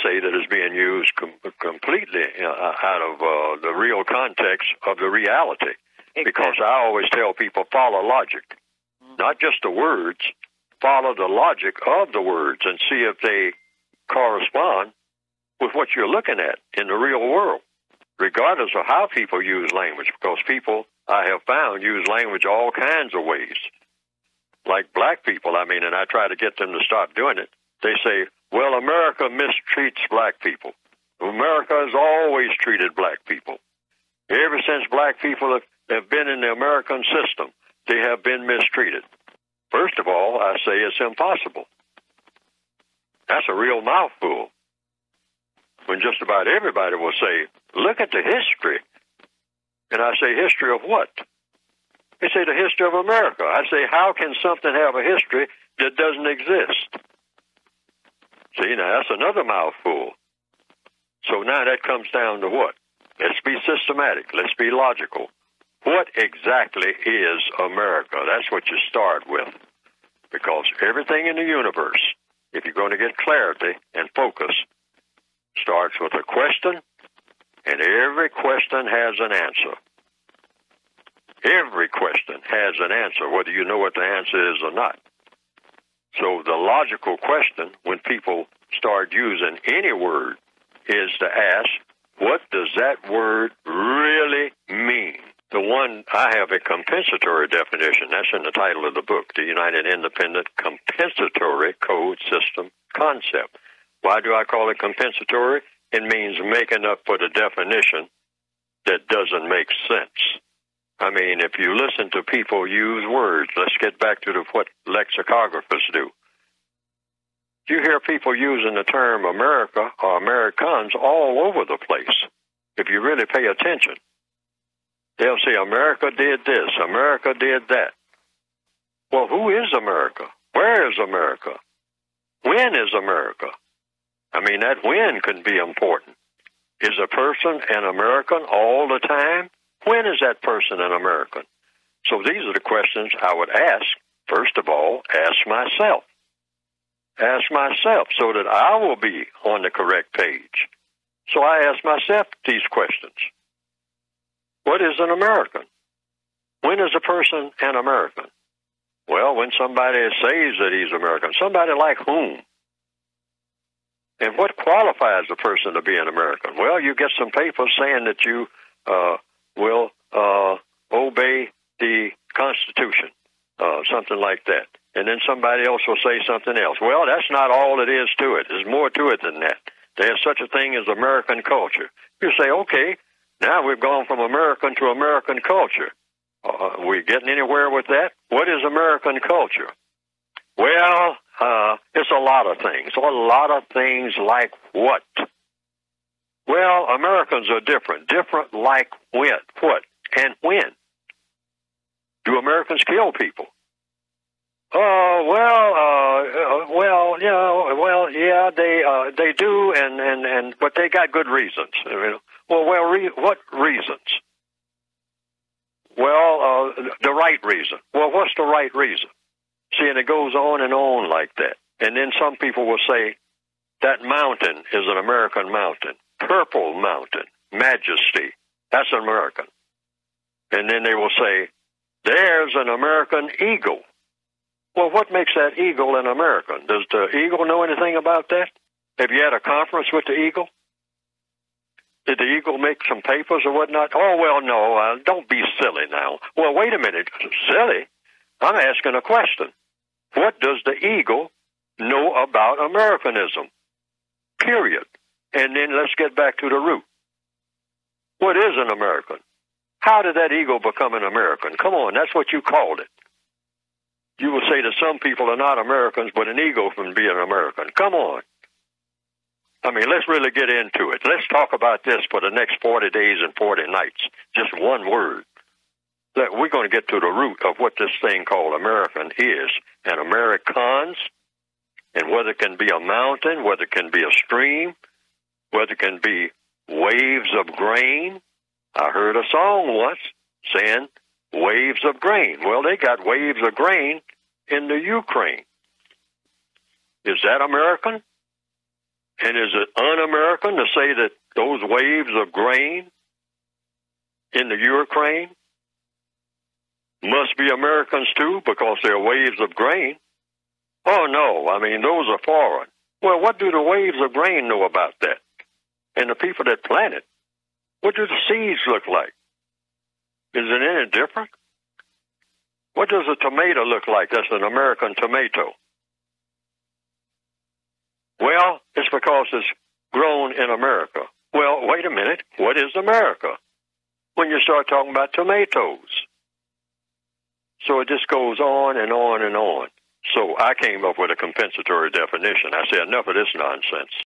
say that is being used completely out of the real context of the reality. Exactly. Because I always tell people, follow logic. Not just the words, follow the logic of the words and see if they correspond with what you're looking at in the real world, regardless of how people use language, because people, I have found, use language all kinds of ways. Like black people, and I try to get them to stop doing it. They say, well, America mistreats black people. America has always treated black people. Ever since black people have been in the American system, they have been mistreated. First of all, I say it's impossible. That's a real mouthful. When just about everybody will say, look at the history. And I say, history of what? They say the history of America. I say, how can something have a history that doesn't exist? See, now that's another mouthful. So now that comes down to what? Let's be systematic. Let's be logical. What exactly is America? That's what you start with. Because everything in the universe, if you're going to get clarity and focus, starts with a question, and every question has an answer. Every question has an answer, whether you know what the answer is or not. So the logical question, when people start using any word, is to ask, what does that word really mean? The one, I have a compensatory definition. That's in the title of the book, the United Independent Compensatory Code System Concept. Why do I call it compensatory? It means making up for the definition that doesn't make sense. If you listen to people use words, let's get back to what lexicographers do. You hear people using the term America or Americans all over the place. If you really pay attention, they'll say America did this, America did that. Well, who is America? Where is America? When is America? That when can be important. Is a person an American all the time? When is that person an American? So these are the questions I would ask. First of all, ask myself. Ask myself so that I will be on the correct page. So I ask myself these questions. What is an American? When is a person an American? Well, when somebody says that he's American, somebody like whom? And what qualifies a person to be an American? Well, you get some papers saying that you will obey the Constitution, something like that. And then somebody else will say something else. Well, that's not all it is to it. There's more to it than that. There's such a thing as American culture. You say, okay, now we've gone from American to American culture. Are we getting anywhere with that? What is American culture? Well, it's a lot of things. A lot of things like what? Well, Americans are different. Different like when? What? And when? Do Americans kill people? They do, but they got good reasons. What reasons? Well, the right reason. Well, what's the right reason? See, and it goes on and on like that. And then some people will say, that mountain is an American mountain. Purple Mountain, Majesty, that's an American. And then they will say, there's an American eagle. Well, what makes that eagle an American? Does the eagle know anything about that? Have you had a conference with the eagle? Did the eagle make some papers or whatnot? Oh, well, no, don't be silly now. Well, wait a minute, silly? I'm asking a question. What does the eagle know about Americanism? Period. And then let's get back to the root. What is an American? How did that eagle become an American? Come on, that's what you called it. You will say that some people are not Americans, but an eagle can be an American. Come on. Let's really get into it. Let's talk about this for the next 40 days and 40 nights. Just one word. We're going to get to the root of what this thing called American is, and Americans, and whether it can be a mountain, whether it can be a stream, whether it can be waves of grain. I heard a song once saying waves of grain. Well, they got waves of grain in the Ukraine. Is that American? And is it un-American to say that those waves of grain in the Ukraine must be Americans too because they're waves of grain? Oh, no. I mean, those are foreign. Well, what do the waves of grain know about that? And the people that plant it, what do the seeds look like? Is it any different? What does a tomato look like? That's an American tomato. Well, it's because it's grown in America. Well, wait a minute. What is America? When you start talking about tomatoes. So it just goes on and on and on. So I came up with a compensatory definition. I said, enough of this nonsense.